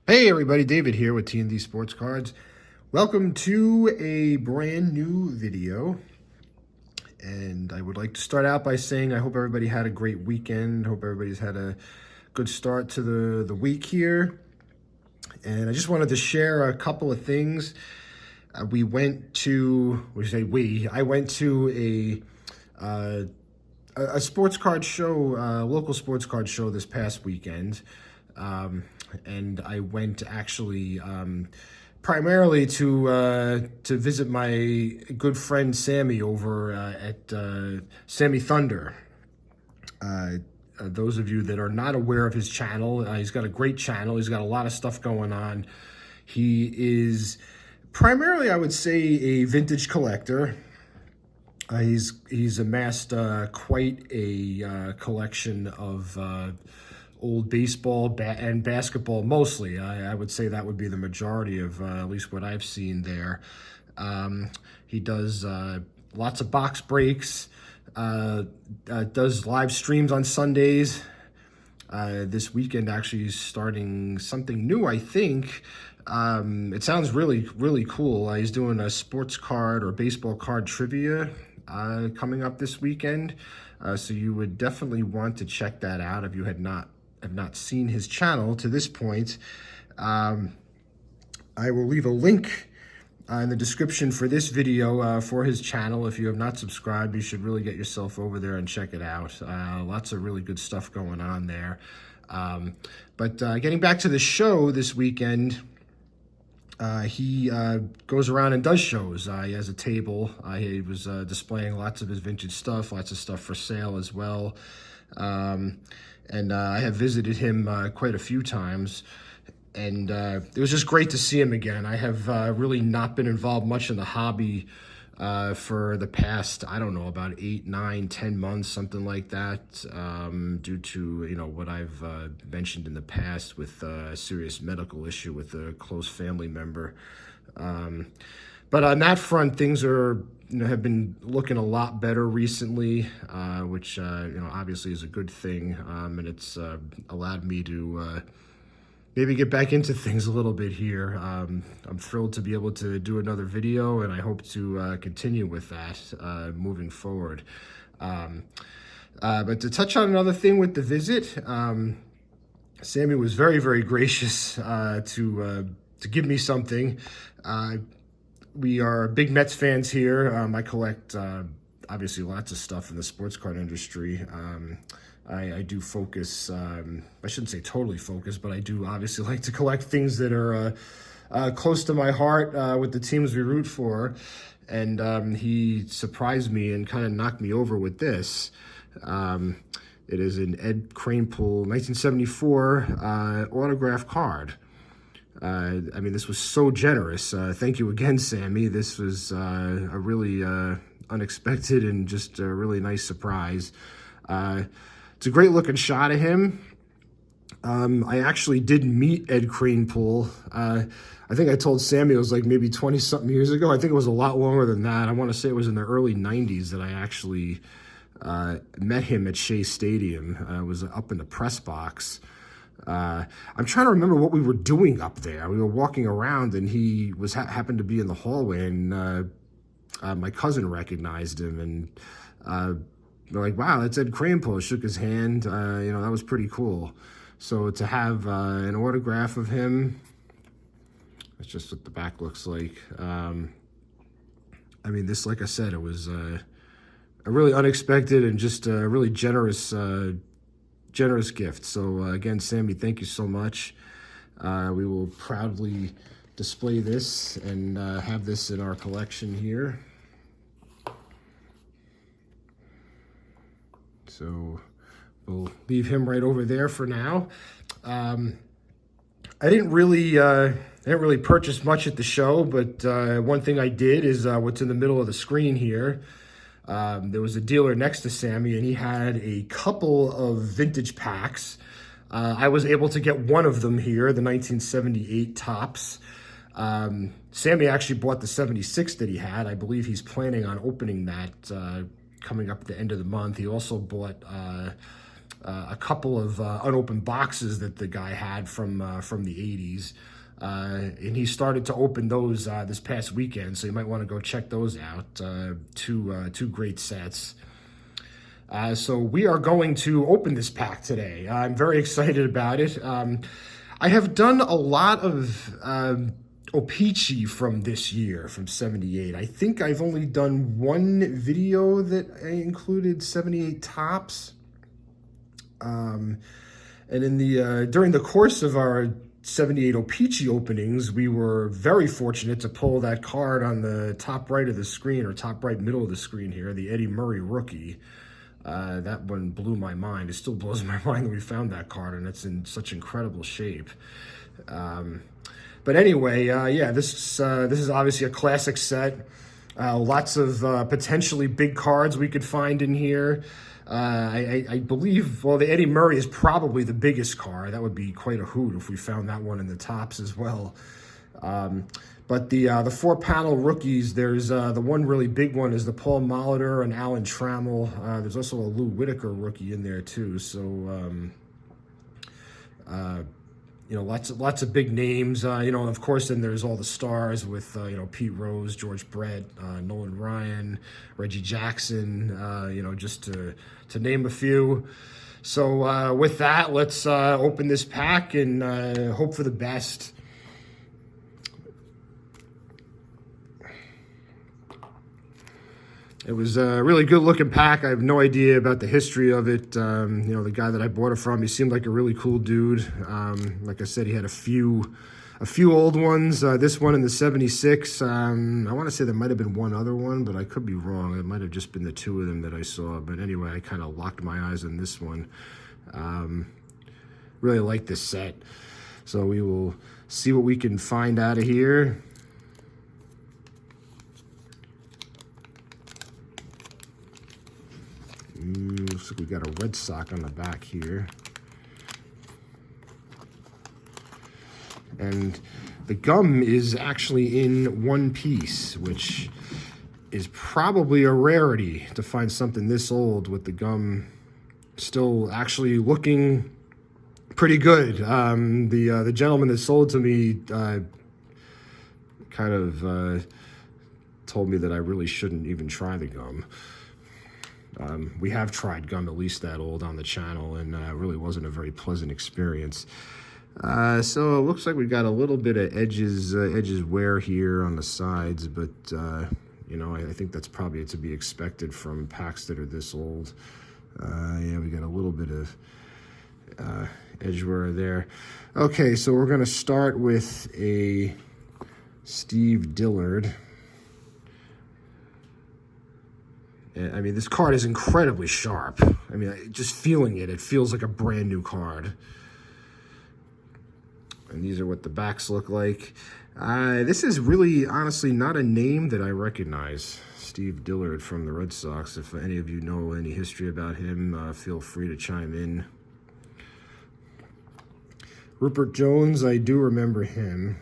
Hey everybody, David here with T&D Sports Cards. Welcome to a brand new video. And I would like to start out by saying I hope everybody had a great weekend. Hope everybody's had a good start to the week here. And I just wanted to share a couple of things. I went to a sports card show, local sports card show this past weekend. And I went actually primarily to visit my good friend Sammy over at Sammy Thunder. Those of you that are not aware of his channel, he's got a great channel. He's got a lot of stuff going on. He is primarily, I would say, a vintage collector. He's amassed quite a collection of old baseball and basketball mostly. I would say that would be the majority of at least what I've seen there. He does lots of box breaks, does live streams on Sundays. This weekend actually is starting something new, I think. It sounds really, really cool. He's doing a sports card or baseball card trivia coming up this weekend. So you would definitely want to check that out if you have not seen his channel to this point. I will leave a link in the description for this video for his channel. If you have not subscribed, you should really get yourself over there and check it out. Lots of really good stuff going on there. But getting back to the show this weekend, he goes around and does shows. He has a table. He was displaying lots of his vintage stuff, lots of stuff for sale as well. And I have visited him quite a few times, and it was just great to see him again. I have really not been involved much in the hobby for the past, I don't know, about 8, 9, 10 months, something like that, due to, what I've mentioned in the past with a serious medical issue with a close family member. But on that front, things are, have been looking a lot better recently, which, obviously is a good thing. And it's allowed me to maybe get back into things a little bit here. I'm thrilled to be able to do another video, and I hope to continue with that moving forward. But to touch on another thing with the visit, Sammy was very, very gracious to give me something. We are big Mets fans here. I collect, obviously, lots of stuff in the sports card industry. I do focus, I shouldn't say totally focus, but I do obviously like to collect things that are close to my heart with the teams we root for. And he surprised me and kind of knocked me over with this. It is an Ed Kranepool 1974 autograph card. This was so generous. Thank you again, Sammy. This was a really unexpected and just a really nice surprise. It's a great looking shot of him. I actually did meet Ed Kranepool. I think I told Sammy it was like maybe 20-something years ago. I think it was a lot longer than that. I want to say it was in the early 90s that I actually met him at Shea Stadium. I was up in the press box. I'm trying to remember what we were doing up there. We were walking around, and he was happened to be in the hallway, and my cousin recognized him, and we're like, "Wow, that's Ed Kranepool." Shook his hand. That was pretty cool. So to have an autograph of him, that's just what the back looks like. This, like I said, it was a really unexpected and just a really generous gift. So again, Sammy, thank you so much. We will proudly display this and have this in our collection here. So we'll leave him right over there for now. I didn't really purchase much at the show, but one thing I did is what's in the middle of the screen here. There was a dealer next to Sammy, and he had a couple of vintage packs. I was able to get one of them here, the 1978 Topps. Sammy actually bought the 76 that he had. I believe he's planning on opening that coming up at the end of the month. He also bought a couple of unopened boxes that the guy had from the 80s. And he started to open those this past weekend, so you might want to go check those out. Two great sets. So we are going to open this pack today. I'm very excited about it. I have done a lot of O-Pee-Chee from this year, from 78. I think I've only done one video that included 78 tops. And in the during the course of our 78 O-Pee-Chee openings, we were very fortunate to pull that card on the top right of the screen, or top right middle of the screen here, the Eddie Murray rookie. That one blew my mind. It still blows my mind that we found that card, and it's in such incredible shape. But anyway, yeah, this is obviously a classic set. Lots of potentially big cards we could find in here. I believe, well, the Eddie Murray is probably the biggest card. That would be quite a hoot if we found that one in the tops as well. But the 4-panel rookies, there's the one really big one is the Paul Molitor and Alan Trammell. There's also a Lou Whitaker rookie in there too. So you know, lots of big names. You know, and of course, then there's all the stars with you know, Pete Rose, George Brett, Nolan Ryan, Reggie Jackson. You know, just to name a few. So with that, let's open this pack and hope for the best. It was a really good looking pack. I have no idea about the history of it. You know, the guy that I bought it from, he seemed like a really cool dude. Like I said, he had a few old ones. This one in the 76. I want to say there might have been one other one, but I could be wrong. It might have just been the two of them that I saw. But anyway, I kind of locked my eyes on this one. Really like this set. So we will see what we can find out of here. Looks like we got a Red Sox on the back here. And the gum is actually in one piece, which is probably a rarity to find something this old with the gum still actually looking pretty good. The gentleman that sold to me kind of told me that I really shouldn't even try the gum. We have tried gum at least that old on the channel, and it really wasn't a very pleasant experience. So it looks like we got a little bit of edges wear here on the sides, but you know, I think that's probably to be expected from packs that are this old. Yeah, we got a little bit of edge wear there. Okay, so we're gonna start with a Steve Dillard. I mean, this card is incredibly sharp. I mean, just feeling it, it feels like a brand new card. And these are what the backs look like. This is really, honestly, not a name that I recognize. Steve Dillard from the Red Sox. If any of you know any history about him, feel free to chime in. Rupert Jones, I do remember him.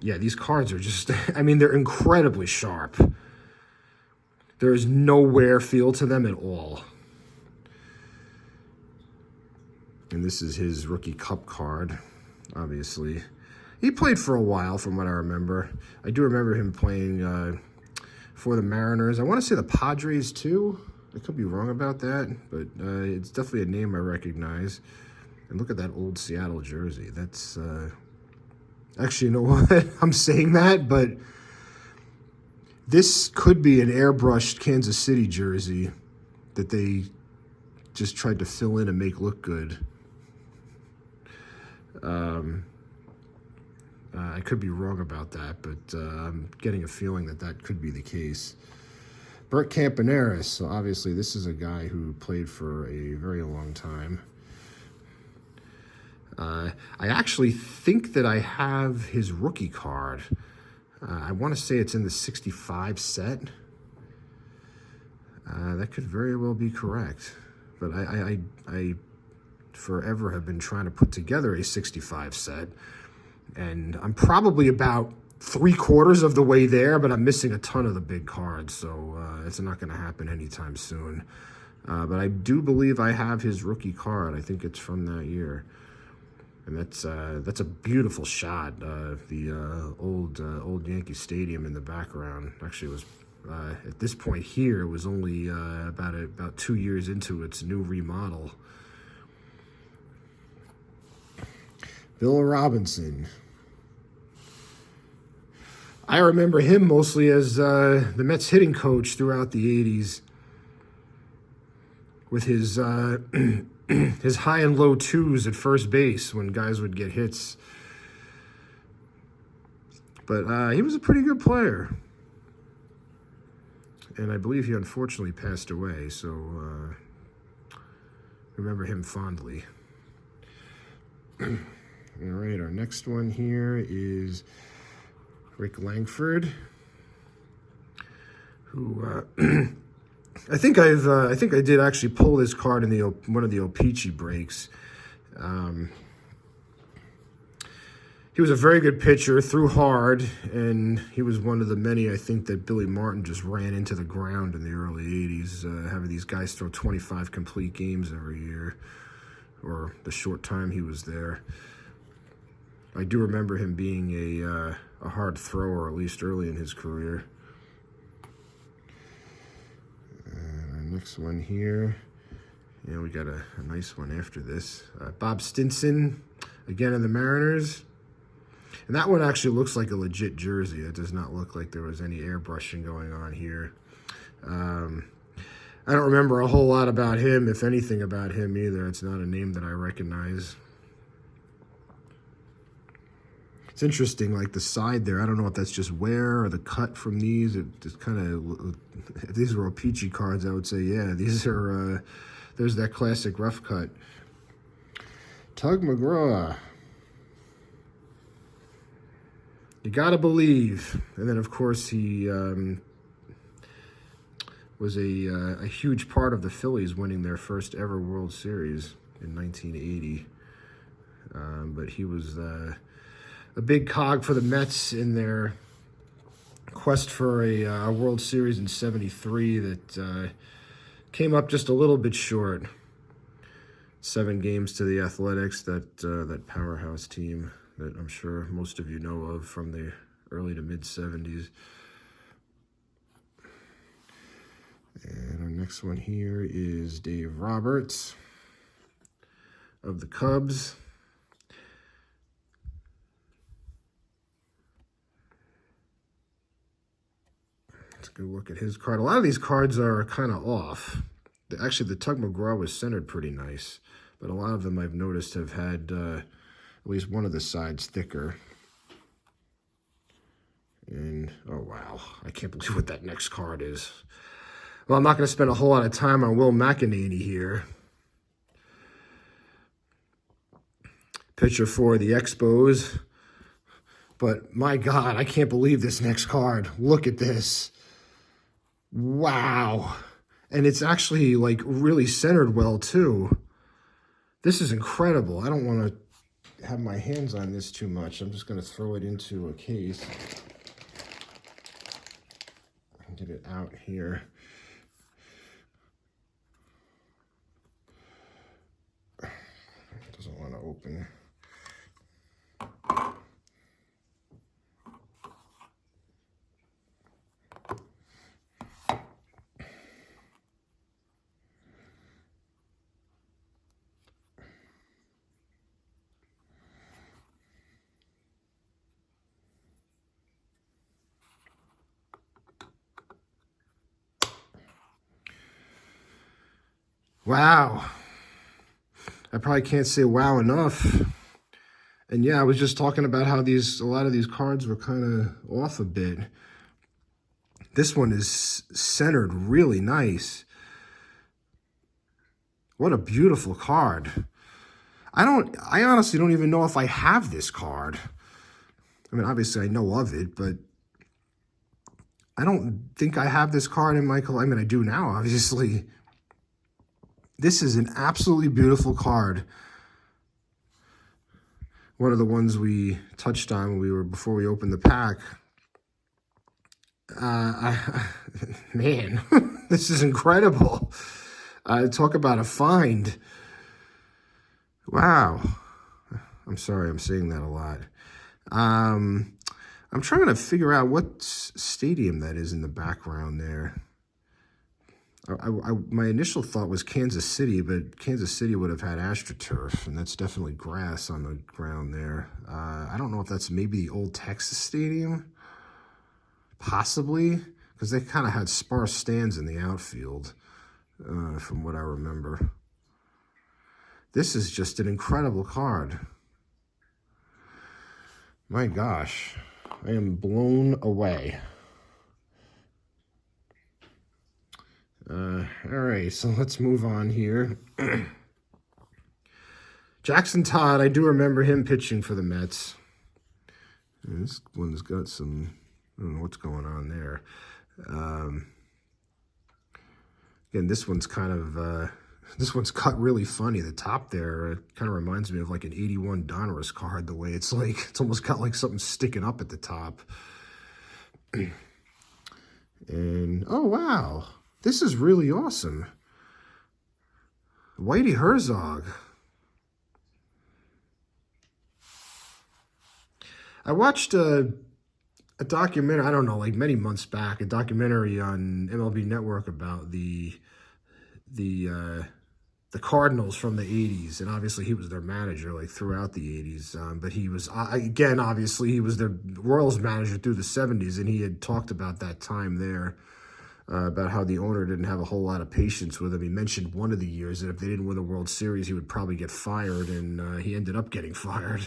Yeah, these cards are just, I mean, they're incredibly sharp. There is no wear feel to them at all. And this is his rookie cup card, obviously. He played for a while, from what I remember. I do remember him playing for the Mariners. I want to say the Padres, too. I could be wrong about that, but it's definitely a name I recognize. And look at that old Seattle jersey. That's... Actually, you know what? I'm saying that, but... This could be an airbrushed Kansas City jersey that they just tried to fill in and make look good. I could be wrong about that, but I'm getting a feeling that that could be the case. Bert Campaneris, so obviously this is a guy who played for a very long time. I actually think that I have his rookie card. I want to say it's in the 65 set. That could very well be correct. But I forever have been trying to put together a 65 set. And I'm probably about 3/4 of the way there, but I'm missing a ton of the big cards. So it's not going to happen anytime soon. But I do believe I have his rookie card. I think it's from that year. And that's a beautiful shot. The old Yankee Stadium in the background. Actually, it was at this point here. It was only about 2 years into its new remodel. Bill Robinson. I remember him mostly as the Mets hitting coach throughout the '80s, with his his high and low twos at first base when guys would get hits. But he was a pretty good player. And I believe he unfortunately passed away, so remember him fondly. All right, our next one here is Rick Langford, who I think I did actually pull this card in the one of the O-Pee-Chee breaks. He was a very good pitcher, threw hard, and he was one of the many, I think, that Billy Martin just ran into the ground in the early '80s, having these guys throw 25 complete games every year, or the short time he was there. I do remember him being a hard thrower, at least early in his career. Our next one here, yeah, we got a nice one after this. Bob Stinson, again in the Mariners. And that one actually looks like a legit jersey. It does not look like there was any airbrushing going on here. I don't remember a whole lot about him, if anything about him either. It's not a name that I recognize. It's interesting, like the side there. I don't know if that's just wear or the cut from these. It just kind of, if these were O-Pee-Chee cards, I would say, yeah, these are, there's that classic rough cut. Tug McGraw. You gotta believe. And then, of course, he was a huge part of the Phillies winning their first ever World Series in 1980. But he was a big cog for the Mets in their quest for a World Series in '73 that came up just a little bit short. 7 games to the Athletics, that powerhouse team that I'm sure most of you know of from the early to mid '70s. And our next one here is Dave Roberts of the Cubs. Let's go look at his card. A lot of these cards are kind of off. Actually, the Tug McGraw was centered pretty nice, but a lot of them I've noticed have had at least one of the sides thicker. And, oh wow, I can't believe what that next card is. Well, I'm not going to spend a whole lot of time on Will McEnany here. Pitcher for the Expos. But, my God, I can't believe this next card. Look at this. Wow. And it's actually, like, really centered well, too. This is incredible. I don't want to have my hands on this too much. I'm just going to throw it into a case. I can get it out here. It doesn't want to open. Wow. I probably can't say wow enough. And yeah, I was just talking about how a lot of these cards were kind of off a bit. This one is centered really nice. What a beautiful card. I honestly don't even know if I have this card. I mean, obviously I know of it, but I don't think I have this card in my collection. I mean, I do now, obviously. This is an absolutely beautiful card. One of the ones we touched on before we opened the pack. Man, this is incredible. Talk about a find. Wow. I'm sorry, I'm saying that a lot. I'm trying to figure out what stadium that is in the background there. My initial thought was Kansas City, but Kansas City would have had AstroTurf, and that's definitely grass on the ground there. I don't know if that's maybe the old Texas Stadium. Possibly, because they kind of had sparse stands in the outfield, from what I remember. This is just an incredible card. My gosh, I am blown away. All right, so let's move on here. Jackson Todd, I do remember him pitching for the Mets. And this one's got some, I don't know what's going on there. Again, this one's kind of, this one's cut really funny. The top there kind of reminds me of like an 81 Donruss card, the way it's like, it's almost got like something sticking up at the top. And, oh, wow. This is really awesome. Whitey Herzog. I watched a documentary, I don't know, like many months back, a documentary on MLB Network about the Cardinals from the 80s, and obviously he was their manager like throughout the 80s, but he was, again, obviously he was the Royals manager through the 70s, and he had talked about that time there, about how the owner didn't have a whole lot of patience with him. He mentioned one of the years that if they didn't win the World Series, he would probably get fired, and he ended up getting fired.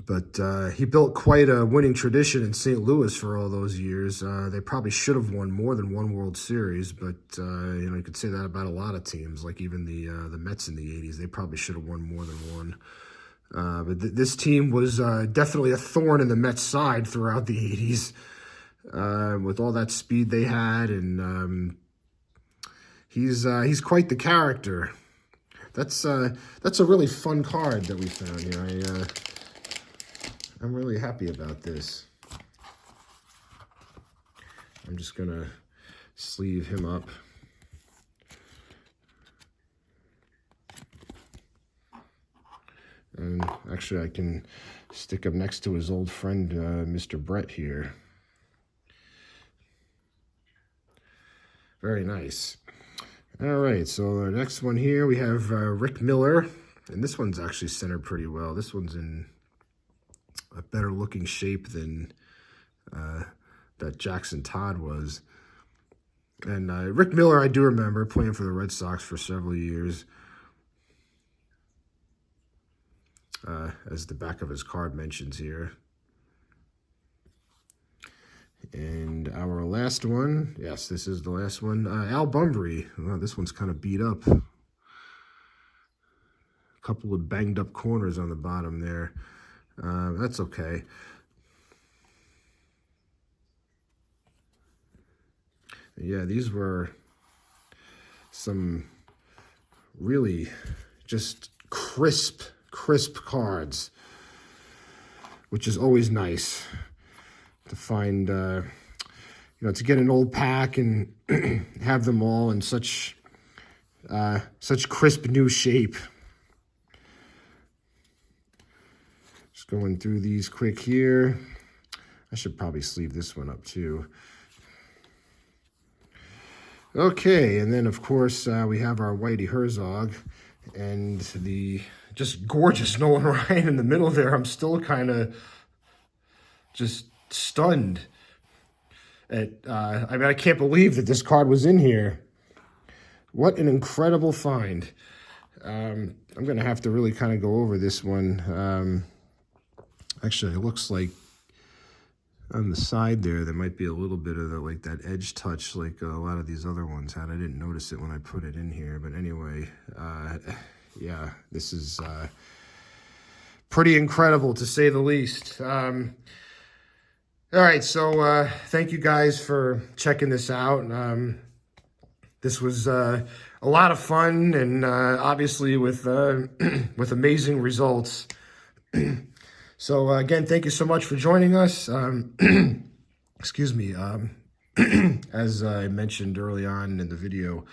But he built quite a winning tradition in St. Louis for all those years. They probably should have won more than one World Series, but you know, you could say that about a lot of teams, like even the Mets in the 80s. They probably should have won more than one. But this team was definitely a thorn in the Mets' side throughout the 80s, with all that speed they had, and he's quite the character. That's a really fun card that we found here. I'm really happy about this. I'm just going to sleeve him up. And actually, I can stick him next to his old friend, Mr. Brett here. Very nice. All right, so our next one here, we have Rick Miller. And this one's actually centered pretty well. This one's in a better looking shape than that Jackson Todd was. And Rick Miller, I do remember playing for the Red Sox for several years. As the back of his card mentions here. And our last one, yes, this is the last one. Al Bunbury. Well, this one's kind of beat up. A couple of banged up corners on the bottom there. That's okay. Yeah, these were some really just crisp cards, which is always nice to find, you know, to get an old pack and have them all in such crisp new shape. Just going through these quick here. I should probably sleeve this one up too. Okay, and then of course we have our Whitey Herzog and the just gorgeous Nolan Ryan in the middle there. I'm still kind of just stunned at, I mean, I can't believe that this card was in here. What an incredible find. I'm going to have to really kind of go over this one. Actually, it looks like on the side there might be a little bit of like that edge touch like a lot of these other ones had. I didn't notice it when I put it in here. But anyway, yeah, this is pretty incredible to say the least. All right, so thank you guys for checking this out. This was a lot of fun, and obviously with with amazing results. So again, thank you so much for joining us. Excuse me. as I mentioned early on in the video.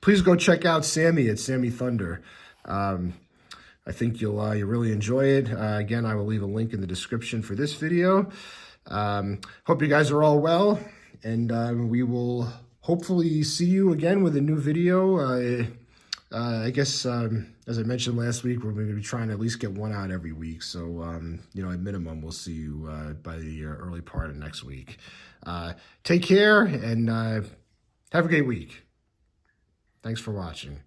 Please go check out Sammy at Sammy Thunder. I think you'll really enjoy it. Again, I will leave a link in the description for this video. Hope you guys are all well, and we will hopefully see you again with a new video. I guess, as I mentioned last week, we're going to be trying to at least get one out every week. So, you know, at minimum, we'll see you by the early part of next week. Take care and have a great week. Thanks for watching.